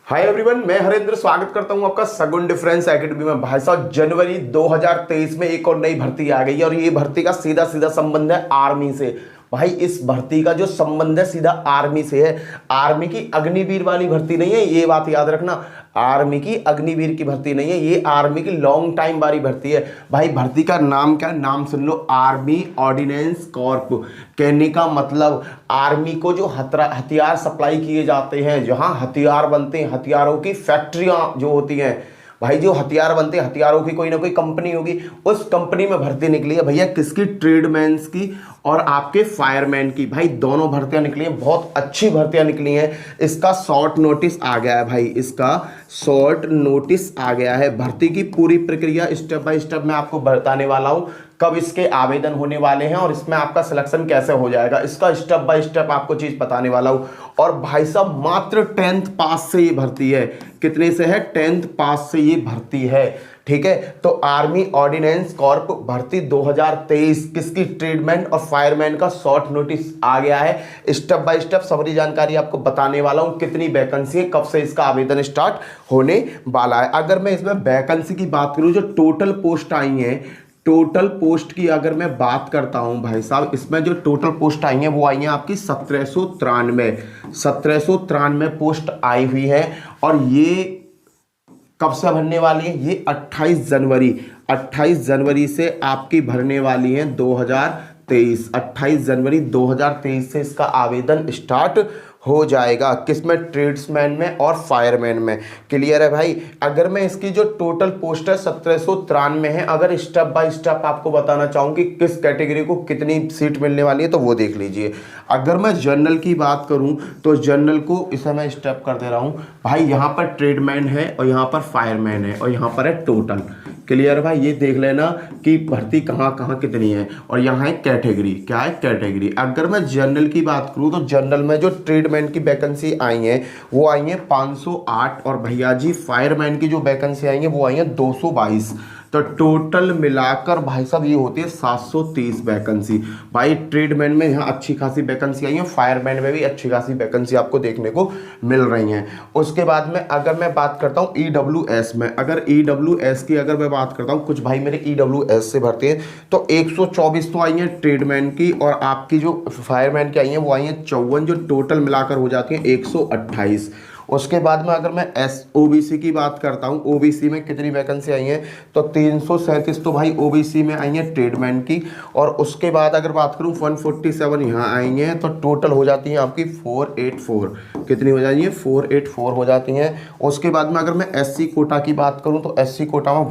Hi everyone, मैं हरेंद्र स्वागत करता हूं आपका सगुन डिफरेंस एकेडमी में। भाई साहब, जनवरी 2023 में एक और नई भर्ती आ गई है और ये भर्ती का सीधा सीधा संबंध है आर्मी से। भाई इस भर्ती का जो संबंध है सीधा आर्मी से है। आर्मी की अग्निवीर वाली भर्ती नहीं है, ये बात याद रखना। आर्मी की अग्निवीर की भर्ती नहीं है, ये आर्मी की लॉन्ग टाइम वाली भर्ती है। भाई भर्ती का नाम क्या, नाम सुन लो, आर्मी ऑर्डिनेंस कॉर्प। कहने का मतलब आर्मी को जो हथियार सप्लाई किए जाते हैं, जहां हथियार बनते हैं, हथियारों की फैक्ट्रियां जो होती हैं, भाई जो हथियार बनते हैं, हथियारों की कोई ना कोई कंपनी होगी, उस कंपनी में भर्ती निकली है भैया। किसकी? ट्रेडमैन्स की और आपके फायरमैन की। भाई दोनों भर्तियां निकली हैं, बहुत अच्छी भर्तियां निकली हैं। इसका शॉर्ट नोटिस आ गया है भाई, इसका शॉर्ट नोटिस आ गया है। भर्ती की पूरी प्रक्रिया स्टेप बाय स्टेप मैं आपको बताने वाला हूं, कब इसके आवेदन होने वाले हैं और इसमें आपका सिलेक्शन कैसे हो जाएगा, इसका स्टेप बाय स्टेप आपको चीज बताने वाला हूं। और भाई साहब मात्र 10th पास से ये भर्ती है। कितने से है? 10th पास से ये भर्ती है। ठीक है, तो आर्मी ऑर्डिनेंस कॉर्प भर्ती 2023 किसकी? ट्रेडमैन और फायरमैन का शॉर्ट नोटिस आ गया है। स्टेप बाय स्टेप सारी जानकारी आपको बताने वाला हूं, कितनी वैकेंसी है, कब से इसका आवेदन स्टार्ट होने वाला है। अगर मैं इसमें वैकेंसी की बात करूं, जो टोटल पोस्ट आई है, टोटल पोस्ट की अगर मैं बात करता हूं भाई साहब, इसमें जो टोटल पोस्ट आई हैं वो आई हैं आपकी 1793 पोस्ट आई हुई है। और ये कब से भरने वाली है? ये 28 जनवरी से आपकी भरने वाली है 2023। 28 जनवरी 2023 से इसका आवेदन स्टार्ट हो जाएगा। किसमें? ट्रेड्समैन में और फायरमैन में। क्लियर है भाई? अगर मैं इसकी जो टोटल पोस्ट है 1793 है, अगर स्टेप बाय स्टेप आपको बताना चाहूँ कि किस कैटेगरी को कितनी सीट मिलने वाली है तो वो देख लीजिए। अगर मैं जनरल की बात करूं तो जनरल को इसे मैं स्टेप कर दे रहा हूं भाई। यहाँ पर ट्रेडमैन है और यहाँ पर फायरमैन है और यहाँ पर है टोटल। क्लियर भाई? ये देख लेना कि भर्ती कहाँ कहाँ कितनी है। और यहाँ है कैटेगरी। क्या है? कैटेगरी। अगर मैं जनरल की बात करूँ तो जनरल में जो ट्रेडमैन की वैकेंसी आई है वो आई है 508 और भैया जी फायरमैन की जो वैकेंसी आई है वो आई है 222। तो टोटल मिलाकर भाई साहब ये होती है 730 वैकेंसी। भाई ट्रेडमैन में यहाँ अच्छी खासी वैकेंसी आई है, फायरमैन में भी अच्छी खासी वैकेंसी आपको देखने को मिल रही हैं। उसके बाद में अगर मैं बात करता हूँ ईडब्ल्यूएस में, अगर ईडब्ल्यूएस की अगर मैं बात करता हूँ, कुछ भाई मेरे ईडब्ल्यूएस से भरते हैं, तो 124 तो आई हैं ट्रेडमैन की और आपकी जो फायरमैन की आई हैं वो आई हैं 54, जो टोटल मिलाकर हो जाती हैं 128। उसके बाद में अगर मैं ओबीसी की बात करता हूँ, ओबीसी में कितनी वैकेंसी आई है तो 337 तो भाई ओबीसी में आई है ट्रेडमैन की। और उसके बाद अगर बात करूँ 147 यहाँ आई हैं, तो टोटल हो जाती हैं आपकी 484। कितनी हो जाती है? 484 हो जाती हैं। उसके बाद में अगर मैं एससी कोटा की बात करूँ तो एससी कोटा में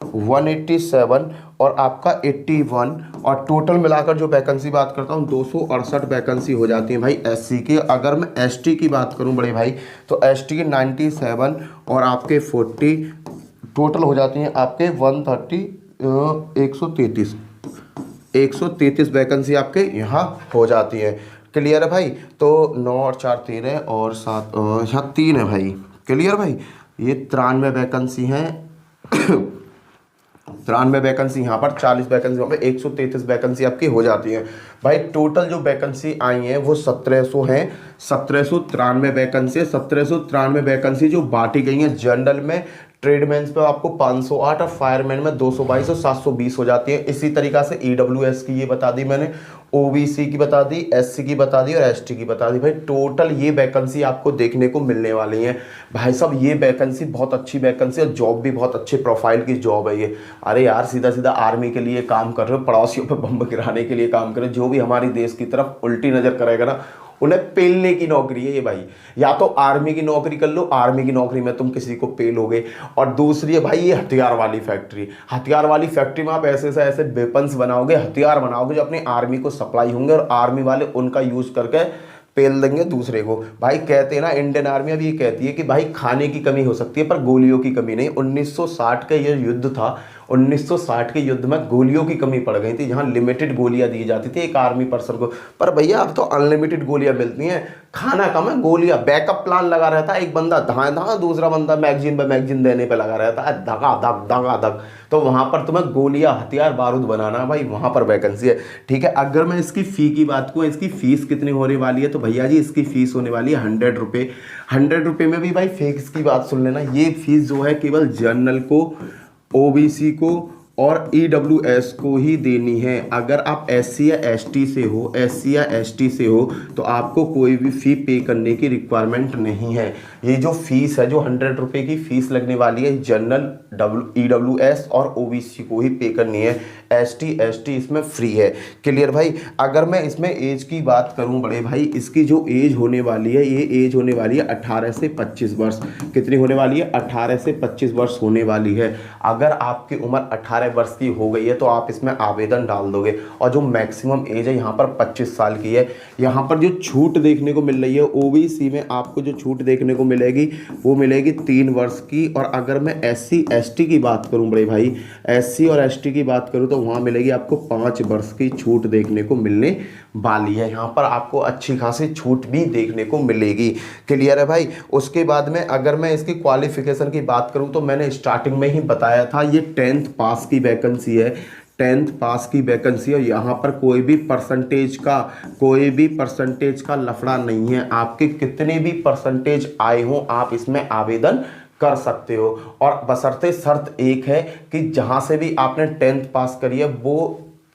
187 और आपका 81, और टोटल मिलाकर जो वैकेंसी बात करता हूँ 268 वैकेंसी हो जाती है भाई एससी की। अगर मैं एसटी की बात करूँ बड़े भाई, तो एसटी की 97 और आपके 40, टोटल हो जाती हैं आपके 133 वैकेंसी आपके यहाँ हो जाती है। क्लियर है भाई? तो 9 और 4 13 और 7 यहाँ 3 है भाई। क्लियर भाई? ये 93 वैकेंसी हैं। 93 वैकेंसी यहाँ पर, 40 वैकेंसी वहाँ पे, 133 वैकेंसी आपकी हो जाती है भाई। टोटल जो वैकेंसी आई हैं वो 1700 हैं। 1793 वैकेंसी, 1793 वैकेंसी जो बांटी गई हैं जनरल में, ट्रेडमैन्स पे आपको 508 और फायरमैन में 222 और 720 हो जाती है। इसी तरीक़ा से ईडब्ल्यूएस की ये बता दी मैंने, ओबीसी की बता दी, एससी की बता दी और एसटी की बता दी। भाई टोटल ये वैकेंसी आपको देखने को मिलने वाली है भाई साहब। ये वैकेंसी बहुत अच्छी वैकेंसी और जॉब भी बहुत अच्छे प्रोफाइल की जॉब है ये। अरे यार, सीधा सीधा आर्मी के लिए काम कर रहे हो, पड़ोसियों पर बम गिराने के लिए काम कर रहे हो। जो भी हमारी देश की तरफ उल्टी नज़र करेगा ना, उन्हें पेलने की नौकरी है ये भाई। या तो आर्मी की नौकरी कर लो, आर्मी की नौकरी में तुम किसी को पेलोगे। और दूसरी है भाई ये हथियार वाली फैक्ट्री। हथियार वाली फैक्ट्री में आप ऐसे से ऐसे वेपन्स बनाओगे, हथियार बनाओगे जो अपनी आर्मी को सप्लाई होंगे और आर्मी वाले उनका यूज़ करके पेल देंगे दूसरे को। भाई कहते हैं ना, इंडियन आर्मी अभी ये कहती है कि भाई खाने की कमी हो सकती है पर गोलियों की कमी नहीं। 1960 का ये युद्ध था 1960 के युद्ध में गोलियों की कमी पड़ गई थी, जहां लिमिटेड गोलियां दी जाती थी एक आर्मी पर्सन को। पर भैया अब तो अनलिमिटेड गोलियां मिलती हैं, खाना कम है, गोलियां, बैकअप प्लान लगा रहता है, एक बंदा धाए धाए, दूसरा बंदा मैगजीन पे मैगजीन देने पे लगा रहता है, धगा धक धगा धक। तो वहां पर तुम्हें गोलियां, हथियार, बारूद बनाना भाई, वहां पर वैकेंसी है। ठीक है, अगर मैं इसकी फी की बात करूं, इसकी फीस कितनी होने वाली है, तो भैया जी इसकी फीस होने वाली है 100 रुपये। 100 रुपये में भी भाई फिक्स की बात सुन लेना, ये फीस जो है केवल जनरल को, ओबीसी को और ईडब्ल्यूएस को ही देनी है। अगर आप एससी या एसटी से हो, एससी या एसटी से हो, तो आपको कोई भी फी पे करने की रिक्वायरमेंट नहीं है। ये जो फीस है, जो 100 रुपये की फीस लगने वाली है, जनरल, ईडब्ल्यूएस और ओबीसी को ही पे करनी है, एसटी एसटी इसमें फ्री है। क्लियर भाई। अगर मैं इसमें एज की बात करूं बड़े भाई, इसकी जो एज होने वाली है, ये एज होने वाली है 18 से 25 वर्ष। कितनी होने वाली है? 18 से 25 वर्ष होने वाली है। अगर आपकी उम्र 18 वर्ष की हो गई है तो आप इसमें आवेदन डाल दोगे। और जो मैक्सिमम एज है यहाँ पर 25 साल की है। यहाँ पर जो छूट देखने को मिल रही है ओबीसी में, आपको जो छूट देखने को मिलेगी वो मिलेगी 3 वर्ष की। और अगर मैं एससी एसटी की बात करूँ बड़े भाई, एससी और एसटी की बात करूँ तो वहाँ मिलेगी आपको 5 वर्ष की छूट देखने को मिलने वाली है। यहाँ पर आपको अच्छी खासी छूट भी देखने को मिलेगी। क्लियर है भाई। उसके बाद में अगर मैं इसकी क्वालिफिकेशन की बात करूँ तो मैंने स्टार्टिंग में ही बताया था, ये 10th पास की वैकेंसी है, 10th पास की वैकेंसी। और यहाँ पर कोई भी परसेंटेज का लफड़ा नहीं है। आपके कितने भी परसेंटेज आए हों, आप इसमें आवेदन कर सकते हो। और बशर्ते शर्त एक है कि जहाँ से भी आपने 10th पास करी है वो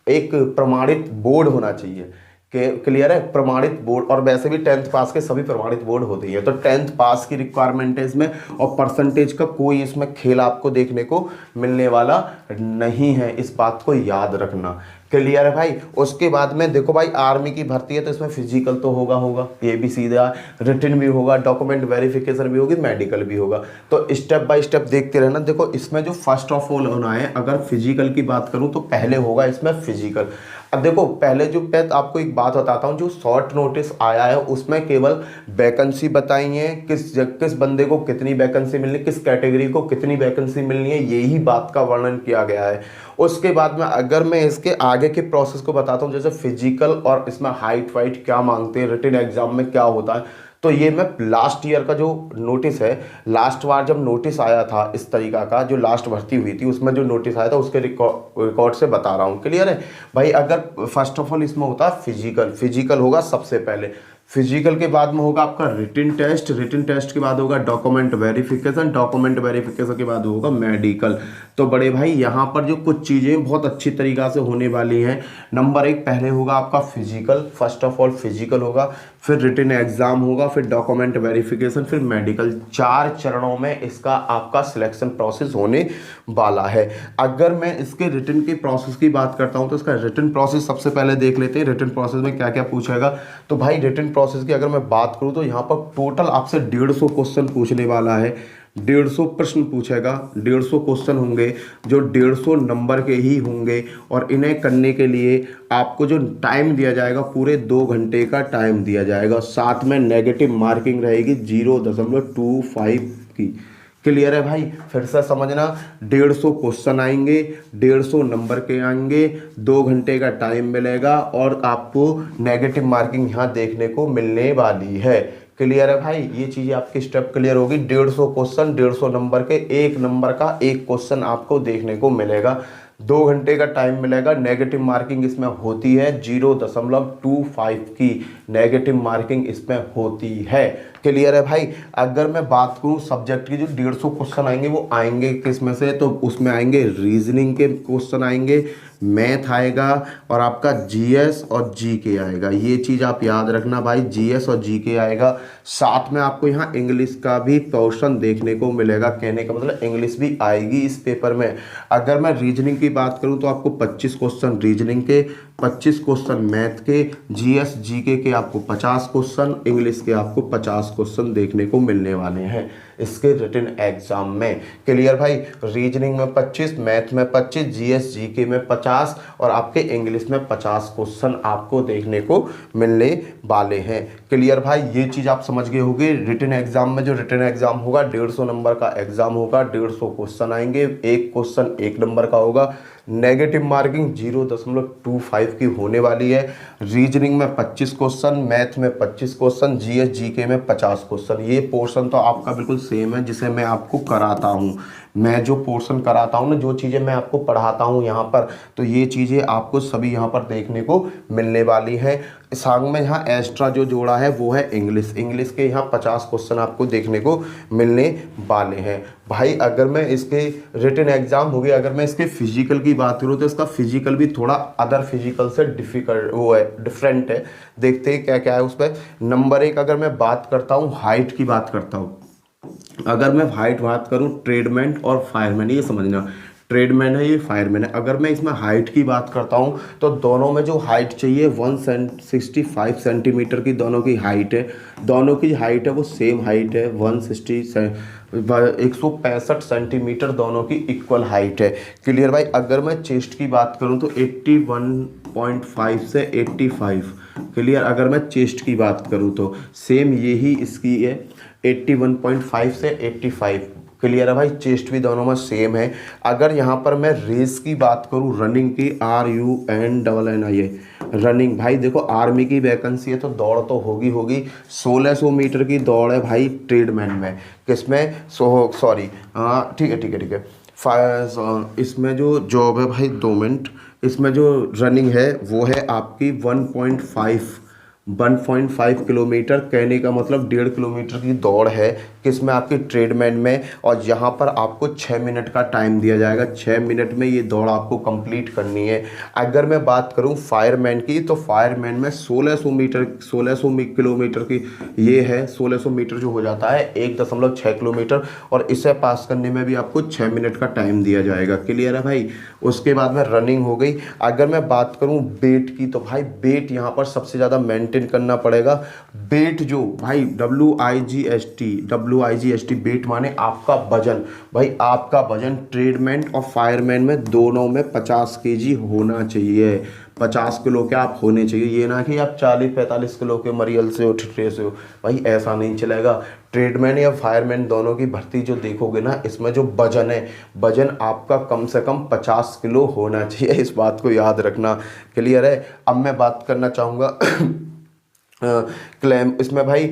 एक प्रमाणित बोर्ड होना चाहिए। क्लियर है, प्रमाणित बोर्ड। और वैसे भी 10th पास के सभी प्रमाणित बोर्ड होते हैं, तो 10th पास की रिक्वायरमेंट है इसमें। और परसेंटेज का कोई इसमें खेल आपको देखने को मिलने वाला नहीं है, इस बात को याद रखना। क्लियर है भाई। उसके बाद में देखो भाई, आर्मी की भर्ती है तो इसमें फिजिकल तो होगा, ये भी सीधा, रिटन भी होगा, डॉक्यूमेंट वेरिफिकेशन भी होगी, मेडिकल भी होगा। तो स्टेप बाय स्टेप देखते रहना। देखो इसमें जो फर्स्ट ऑफ ऑल होना है, अगर फिजिकल की बात करूं तो पहले होगा इसमें फिजिकल। अब देखो पहले जो मैं आपको एक बात बताता हूं, जो शॉर्ट नोटिस आया है उसमें केवल वैकेंसी बताई है, किस बंदे को कितनी वैकेंसी मिलनी, किस कैटेगरी को कितनी वैकेंसी मिलनी है, यही बात का वर्णन किया गया है। उसके बाद में अगर मैं इसके आगे के प्रोसेस को बताता हूँ, जैसे फिजिकल और इसमें हाइट वाइट क्या मांगते हैं, रिटन एग्जाम में क्या होता है, तो ये मैं लास्ट ईयर का जो नोटिस है, लास्ट बार जब नोटिस आया था इस तरीका का, जो लास्ट भर्ती हुई थी उसमें जो नोटिस आया था उसके रिकॉर्ड से बता रहा हूँ। क्लियर है भाई। अगर फर्स्ट ऑफ ऑल इसमें होता है फिजिकल होगा सबसे पहले। फिजिकल के बाद में होगा आपका रिटन टेस्ट के बाद होगा डॉक्यूमेंट वेरिफिकेशन के बाद होगा मेडिकल। तो बड़े भाई यहाँ पर जो कुछ चीज़ें बहुत अच्छी तरीक़ा से होने वाली हैं। नंबर 1 पहले होगा आपका physical, first of all physical होगा, फिर रिटन एग्जाम होगा, फिर डॉक्यूमेंट वेरिफिकेशन, फिर मेडिकल। 4 चरणों में इसका आपका सिलेक्शन प्रोसेस होने वाला है। अगर मैं इसके रिटन के प्रोसेस की बात करता हूँ तो इसका रिटन प्रोसेस सबसे पहले देख लेते हैं। रिटन प्रोसेस में क्या क्या पूछेगा, तो भाई रिटन प्रोसेस की अगर मैं बात करूँ तो यहाँ पर टोटल आपसे 150 क्वेश्चन पूछने वाला है। 150 प्रश्न पूछेगा, 150 क्वेश्चन होंगे जो 150 नंबर के ही होंगे। और इन्हें करने के लिए आपको जो टाइम दिया जाएगा, पूरे 2 घंटे का टाइम दिया जाएगा। साथ में नेगेटिव मार्किंग रहेगी 0.25 की। क्लियर है भाई। फिर से समझना, 150 क्वेश्चन आएंगे, 150 नंबर के आएंगे, 2 घंटे का टाइम मिलेगा और आपको नेगेटिव मार्किंग यहाँ देखने को मिलने वाली है। क्लियर है भाई। ये चीज़ें आपकी स्टेप क्लियर होगी। 150 क्वेश्चन, 150 नंबर के, 1 नंबर का 1 क्वेश्चन आपको देखने को मिलेगा, 2 घंटे का टाइम मिलेगा। नेगेटिव मार्किंग इसमें होती है 0.25 की नेगेटिव मार्किंग इसमें होती है। क्लियर है भाई। अगर मैं बात करूं सब्जेक्ट की, जो 150 क्वेश्चन आएंगे वो आएंगे किस में से, तो उसमें आएंगे रीजनिंग के क्वेश्चन आएंगे, मैथ आएगा और आपका जीएस और जीके आएगा। ये चीज़ आप याद रखना भाई, जीएस और जीके आएगा। साथ में आपको यहाँ इंग्लिश का भी क्वेश्चन देखने को मिलेगा। कहने का मतलब इंग्लिश भी आएगी इस पेपर में। अगर मैं रीजनिंग की बात करूँ तो आपको 25 क्वेश्चन रीजनिंग के, 25 क्वेश्चन मैथ के, जीएस जीके के आपको 50 क्वेश्चन, इंग्लिश के आपको 50 क्वेश्चन देखने को मिलने वाले हैं इसके रिटन एग्जाम में। क्लियर भाई? रीजनिंग में 25, मैथ में 25, जीएस जीके में 50 और आपके इंग्लिश में 50 क्वेश्चन आपको देखने को मिलने वाले हैं। क्लियर भाई? ये चीज़ आप समझ गए होंगे। रिटन एग्जाम में जो रिटन एग्जाम होगा 150 नंबर का एग्जाम होगा, 150 क्वेश्चन आएंगे, एक क्वेश्चन 1 नंबर का होगा, नेगेटिव मार्किंग 0.25 की होने वाली है। रीजनिंग में 25 क्वेश्चन, मैथ में 25 क्वेश्चन, जीएस जीके में 50 क्वेश्चन। ये पोर्शन तो आपका बिल्कुल सेम है जिसे मैं आपको कराता हूँ। मैं जो पोर्शन कराता हूँ ना, जो चीज़ें मैं आपको पढ़ाता हूँ यहाँ पर, तो ये चीज़ें आपको सभी यहाँ पर देखने को मिलने वाली हैं। संग में यहाँ एक्स्ट्रा जो जोड़ा है वो है इंग्लिश। इंग्लिश के यहाँ 50 क्वेश्चन आपको देखने को मिलने वाले हैं। भाई अगर मैं इसके रिटन एग्जाम हो गया, अगर मैं इसके फिजिकल की बात करूँ तो इसका फिजिकल भी थोड़ा अदर फिजिकल से डिफिकल्ट वो है, डिफरेंट है। देखते हैं क्या क्या है उस पर। नंबर 1 अगर मैं बात करता हूँ, हाइट की बात करता हूँ। अगर मैं हाइट बात करूँ, ट्रेडमैन और फायरमैन, ये समझना, ट्रेडमैन है, ये फायरमैन है। अगर मैं इसमें हाइट की बात करता हूँ तो दोनों में जो हाइट चाहिए 165 सेंटीमीटर की दोनों की हाइट है। दोनों की हाइट है वो सेम हाइट है, 165 सेंटीमीटर दोनों की इक्वल हाइट है। क्लियर भाई? अगर मैं चेस्ट की बात करूँ तो 81.5 से 85। क्लियर? अगर मैं चेस्ट की बात करूँ तो सेम यही इसकी है, 81.5 से 85। क्लियर है भाई? चेस्ट भी दोनों में सेम है। अगर यहाँ पर मैं रेस की बात करूँ, रनिंग की, RUNNING, रनिंग, भाई देखो आर्मी की वैकेंसी है तो दौड़ तो होगी 1600 मीटर की दौड़ है भाई ट्रेडमैन में। किसमें? सॉरी, ठीक है। इसमें जो जॉब है भाई, 2 मिनट, इसमें जो रनिंग है वो है आपकी 1.5 किलोमीटर, कहने का मतलब 1.5 किलोमीटर की दौड़ है। किसमें? आपके ट्रेडमैन में। और यहाँ पर आपको 6 मिनट का टाइम दिया जाएगा, 6 मिनट में ये दौड़ आपको कंप्लीट करनी है। अगर मैं बात करूँ फायरमैन की, तो फायरमैन में 1600 किलोमीटर की ये है, 1600 मीटर जो हो जाता है 1.6 किलोमीटर, और इसे पास करने में भी आपको 6 मिनट का टाइम दिया जाएगा। क्लियर है भाई? उसके बाद में रनिंग हो गई। अगर मैं बात करूँ वेट की, तो भाई वेट यहाँ पर सबसे ज़्यादा मेंटेन करना पड़ेगा। वेट जो भाई WIGST वेट माने आपका वजन। भाई आपका वजन ट्रेडमैन और फायरमैन में दोनों में 50 केजी होना चाहिए। 50 किलो के आप होने चाहिए। ये ना कि आप 40-45 किलो के मरियल से हो, ठिठरे से हो, भाई ऐसा नहीं चलेगा। ट्रेडमैन या फायरमैन दोनों की भर्ती जो देखोगे ना, इसमें जो वजन है, वजन आपका कम से कम 50 किलो होना चाहिए। इस बात को याद रखना। क्लियर है? अब मैं बात करना चाहूँगा क्लेम, इसमें भाई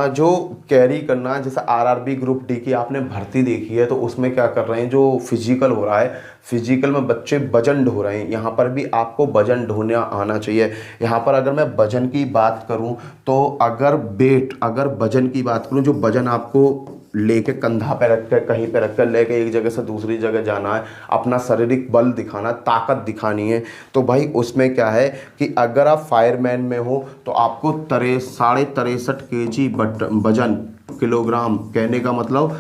जो कैरी करना, जैसे RRB ग्रुप डी की आपने भर्ती देखी है, तो उसमें क्या कर रहे हैं, जो फिजिकल हो रहा है, फिजिकल में बच्चे वजन ढो रहे हैं। यहाँ पर भी आपको वजन ढोना आना चाहिए। यहाँ पर अगर मैं वजन की बात करूँ तो अगर वजन की बात करूँ, जो वजन आपको लेके कंधा पे रख कर, कहीं पे रख कर लेके एक जगह से दूसरी जगह जाना है, अपना शारीरिक बल दिखाना, ताकत दिखानी है, तो भाई उसमें क्या है कि अगर आप फायरमैन में हो तो आपको 63.5 केजी वजन, किलोग्राम, कहने का मतलब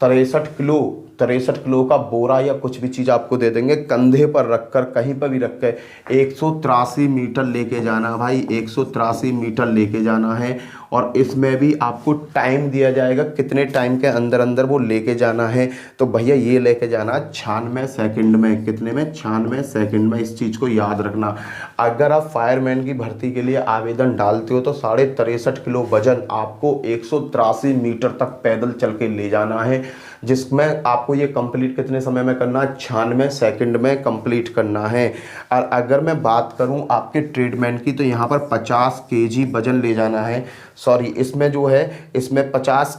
63 किलो का बोरा या कुछ भी चीज़ आपको दे देंगे, कंधे पर रखकर, कहीं पर भी रख कर 183 मीटर लेके जाना है भाई, 183 मीटर लेके जाना है। और इसमें भी आपको टाइम दिया जाएगा, कितने टाइम के अंदर अंदर वो लेके जाना है। तो भैया ये लेके जाना 96 सेकंड में। कितने में? 96 सेकंड में। इस चीज़ को याद रखना। अगर आप फायरमैन की भर्ती के लिए आवेदन डालते हो तो 63.5 किलो वजन आपको 183 मीटर तक पैदल चल के ले जाना है, जिसमें आपको ये कंप्लीट कितने समय में करना है? 96 सेकंड में कंप्लीट करना है। और अगर मैं बात करूं आपके ट्रेडमैन की, तो यहाँ पर 50 केजी वजन ले जाना है। सॉरी, इसमें जो है, इसमें 50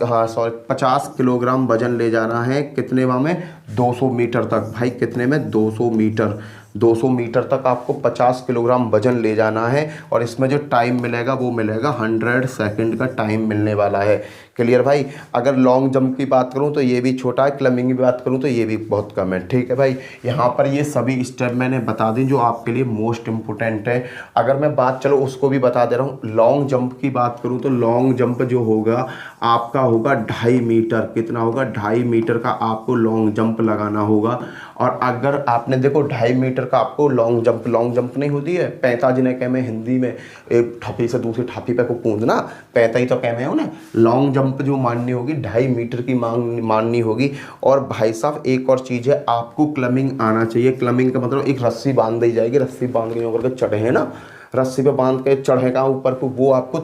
किलोग्राम वजन ले जाना है। कितने में? 200 मीटर तक। भाई कितने में? 200 मीटर तक आपको 50 किलोग्राम वजन ले जाना है। और इसमें जो टाइम मिलेगा वो मिलेगा 100 सेकंड का टाइम मिलने वाला है। क्लियर भाई। अगर लॉन्ग जंप की बात करूं तो ये भी छोटा है, क्लाइंबिंग की बात करूं तो ये भी बहुत कम है, ठीक है भाई। यहाँ पर ये सभी स्टेप मैंने बता दी जो आपके लिए मोस्ट इम्पोर्टेंट है। अगर मैं बात चलो उसको भी बता दे रहा हूँ, लॉन्ग जंप की बात करूँ तो लॉन्ग जंप जो होगा आपका होगा 2.5 मीटर। कितना होगा? 2.5 मीटर का आपको लॉन्ग जंप लगाना होगा। और अगर आपने देखो 2.5 मीटर का आपको लॉन्ग जंप नहीं होती है, 45 ने कह में हिंदी में एक ठप्पी से दूसरी ठप्पी पे को कूदना, 45 तो कह में हो ना। लॉन्ग जंप जो माननी होगी 2.5 मीटर की माननी होगी। और भाई साहब एक और चीज़ है, आपको क्लबिंग आना चाहिए। क्लबिंग का मतलब एक रस्सी बांध दी जाएगी, रस्सी बांध के ऊपर के चढ़े हैं ना, रस्सी पे बांध के चढ़ेगा ऊपर को, वो आपको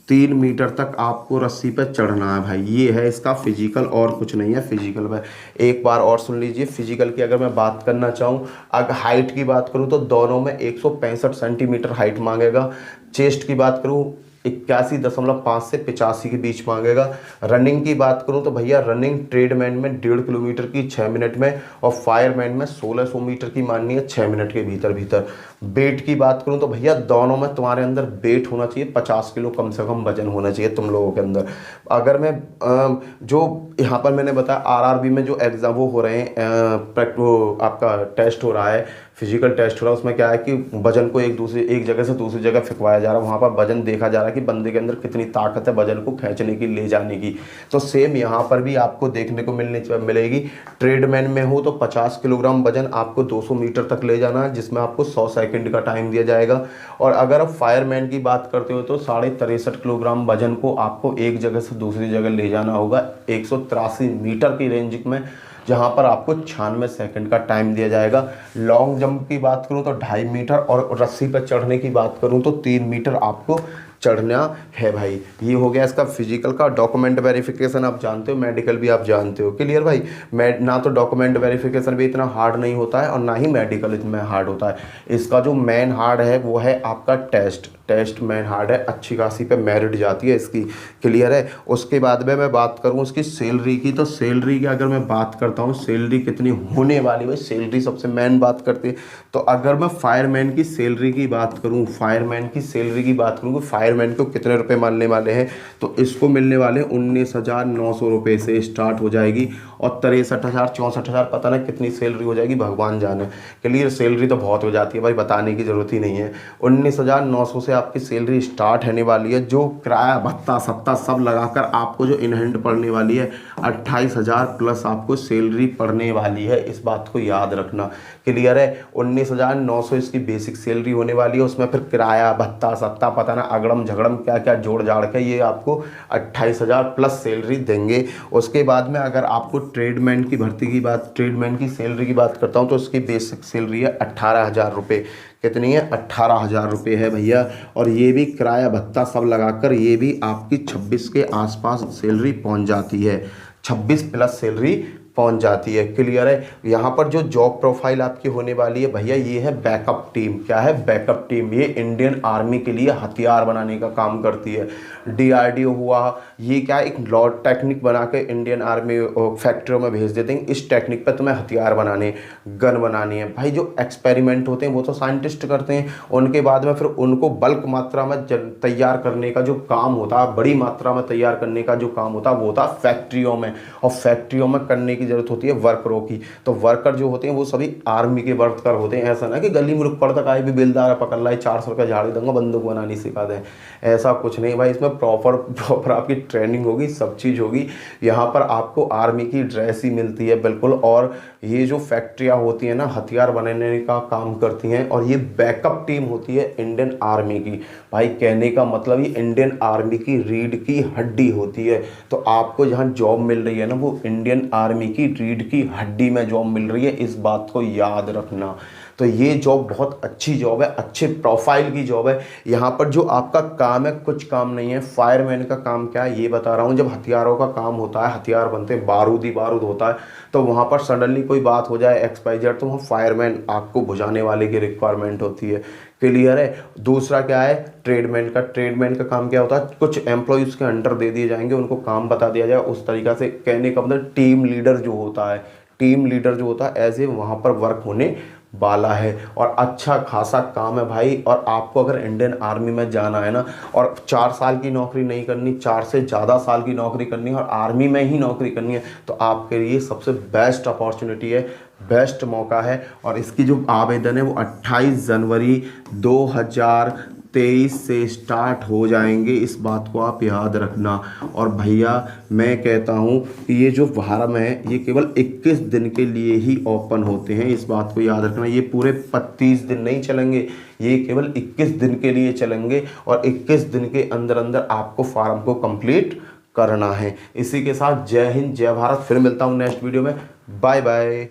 3 मीटर तक आपको रस्सी पे चढ़ना है भाई। ये है इसका फिजिकल, और कुछ नहीं है फिजिकल में। एक बार और सुन लीजिए, फिजिकल की अगर मैं बात करना चाहूँ, अगर हाइट की बात करूँ तो दोनों में 165 सेंटीमीटर हाइट मांगेगा। चेस्ट की बात करूँ 81.5 से 85 के बीच मांगेगा। रनिंग की बात करूं तो भैया रनिंग ट्रेडमैन में 1.5 किलोमीटर की 6 मिनट में, और फायरमैन में 1600 मीटर की माननी है 6 मिनट के भीतर भीतर। वेट की बात करूं तो भैया दोनों में तुम्हारे अंदर वेट होना चाहिए 50 किलो कम से कम वजन होना चाहिए तुम लोगों के अंदर। अगर मैं जो यहाँ पर मैंने बताया आरआरबी में जो एग्जाम वो हो रहे हैं, वो आपका टेस्ट हो रहा है, फिजिकल टेस्ट हो रहा है, उसमें क्या है कि वजन को एक जगह से दूसरी जगह फेंकवाया जा रहा है। वहाँ पर वजन देखा जा रहा है कि बंदे के अंदर कितनी ताकत है वजन को खींचने की, ले जाने की। तो सेम यहाँ पर भी आपको देखने को मिलेगी। ट्रेडमैन में हो तो 50 किलोग्राम वजन आपको 200 मीटर तक ले जाना है, जिसमें आपको 100 सेकंड का टाइम दिया जाएगा। और अगर आप फायरमैन की बात करते हो तो 63.5 किलोग्राम वजन को आपको एक जगह से दूसरी जगह ले जाना होगा 183 मीटर की रेंज में, जहां पर आपको 96 सेकंड का टाइम दिया जाएगा। लॉन्ग जंप की बात करूं तो 2.5 मीटर, और रस्सी पर चढ़ने की बात करूं तो 3 मीटर आपको चढ़ना है भाई। ये हो गया इसका फिजिकल का। डॉक्यूमेंट वेरिफिकेशन आप जानते हो, मेडिकल भी आप जानते हो, क्लियर भाई। ना तो डॉक्यूमेंट वेरिफिकेशन भी इतना हार्ड नहीं होता है और ना ही मेडिकल इतना हार्ड होता है। इसका जो मेन हार्ड है वो है आपका टेस्ट मेन हार्ड है, अच्छी खासी पे मेरिट जाती है इसकी, क्लियर है। उसके बाद में मैं बात करूँ उसकी सैलरी की, तो सैलरी की अगर मैं बात करता हूँ सैलरी कितनी होने वाली है, सैलरी सबसे मेन बात करते हैं। तो अगर मैं फायरमैन की सैलरी की बात करूँ, फायरमैन को कितने रुपए मिलने वाले हैं, तो इसको मिलने वाले 19,900 रुपये से स्टार्ट हो जाएगी, और 63,000 64,000 पता नहीं कितनी सैलरी हो जाएगी भगवान जाने। क्लियर, सैलरी तो बहुत हो जाती है भाई, बताने की ज़रूरत ही नहीं है। 19,900 से आपकी सैलरी स्टार्ट होने वाली है, जो किराया भत्ता सत्ता सब लगाकर आपको जो इन हैंड पड़ने वाली है 28,000 प्लस आपको सैलरी पड़ने वाली है, इस बात को याद रखना, क्लियर है। 19,900 इसकी बेसिक सैलरी होने वाली है, उसमें फिर किराया भत्ता सत्ता पता ना अगड़म झगड़म क्या क्या जोड़ जाड़ के ये आपको 28,000 प्लस सैलरी देंगे। उसके बाद में अगर आपको ट्रेडमैन की सैलरी की बात करता हूँ तो उसकी बेसिक सैलरी है 18,000 रुपये। कितनी है? 18,000 रुपये है भैया। और ये भी किराया भत्ता सब लगाकर ये भी आपकी 26 के आसपास सैलरी पहुंच जाती है, 26 प्लस सैलरी पहुंच जाती है, क्लियर है। यहाँ पर जो जॉब प्रोफाइल आपकी होने वाली है भैया, ये है बैकअप टीम। क्या है? Backup team. ये इंडियन आर्मी के लिए हथियार बनाने का काम करती है। DRDO हुआ, ये क्या एक लॉट टेक्निक बना के इंडियन आर्मी फैक्ट्रियों में भेज देते हैं, इस टेक्निक पर तुम्हें हथियार बनाने, गन बनानी है भाई। जो एक्सपेरिमेंट होते हैं वो तो साइंटिस्ट करते हैं, उनके बाद में फिर उनको बल्क मात्रा में तैयार करने का जो काम होता है, बड़ी मात्रा में तैयार करने का जो काम होता है वो होता है फैक्ट्रियों में। और फैक्ट्रियों में करने की जरूरत होती है वर्करों की। तो वर्कर जो होते हैं वो सभी आर्मी के वर्कर होते हैं। ऐसा ना कि गली में रुक तक आए भी बेलदार पकड़ लाए 400 रुपये झाड़ी दूंगा बंदूक बनानी सिखा दें, ऐसा कुछ नहीं भाई। इसमें प्रॉपर आपकी ट्रेनिंग होगी, सब चीज़ होगी। यहाँ पर आपको आर्मी की ड्रेस ही मिलती है बिल्कुल। और ये जो फैक्ट्रियाँ होती हैं ना, हथियार बनाने का काम करती हैं, और ये बैकअप टीम होती है इंडियन आर्मी की। भाई कहने का मतलब ये इंडियन आर्मी की रीढ़ की हड्डी होती है। तो आपको जहाँ जॉब मिल रही है ना, वो इंडियन आर्मी की रीढ़ की हड्डी में जॉब मिल रही है, इस बात को याद रखना। तो ये जॉब बहुत अच्छी जॉब है, अच्छे प्रोफाइल की जॉब है। यहाँ पर जो आपका काम है कुछ काम नहीं है। फायरमैन का काम क्या है ये बता रहा हूँ। जब हथियारों का काम होता है, हथियार बनते हैं, बारूद होता है, तो वहाँ पर सडनली कोई बात हो जाए XYZ, तो वहाँ फायरमैन आग को बुझाने वाले की रिक्वायरमेंट होती है, क्लियर है। दूसरा क्या है? ट्रेडमैन का काम क्या होता है? कुछ एम्प्लॉयज़ के अंडर दे दिए जाएंगे, उनको काम बता दिया जाए उस तरीक़ा से। कहने का मतलब टीम लीडर जो होता है एज ए वहाँ पर वर्क होने वाला है और अच्छा खासा काम है भाई। और आपको अगर इंडियन आर्मी में जाना है ना और 4 साल की नौकरी नहीं करनी, 4 से ज़्यादा साल की नौकरी करनी है और आर्मी में ही नौकरी करनी है, तो आपके लिए सबसे बेस्ट अपॉर्चुनिटी है, बेस्ट मौका है। और इसकी जो आवेदन है वो 28 जनवरी 2023 से स्टार्ट हो जाएंगे, इस बात को आप याद रखना। और भैया मैं कहता हूँ कि ये जो फार्म है ये केवल 21 दिन के लिए ही ओपन होते हैं, इस बात को याद रखना। ये पूरे 35 दिन नहीं चलेंगे, ये केवल 21 दिन के लिए चलेंगे और 21 दिन के अंदर अंदर आपको फार्म को कंप्लीट करना है। इसी के साथ जय हिंद, जय भारत। फिर मिलता हूँ नेक्स्ट वीडियो में। Bye bye.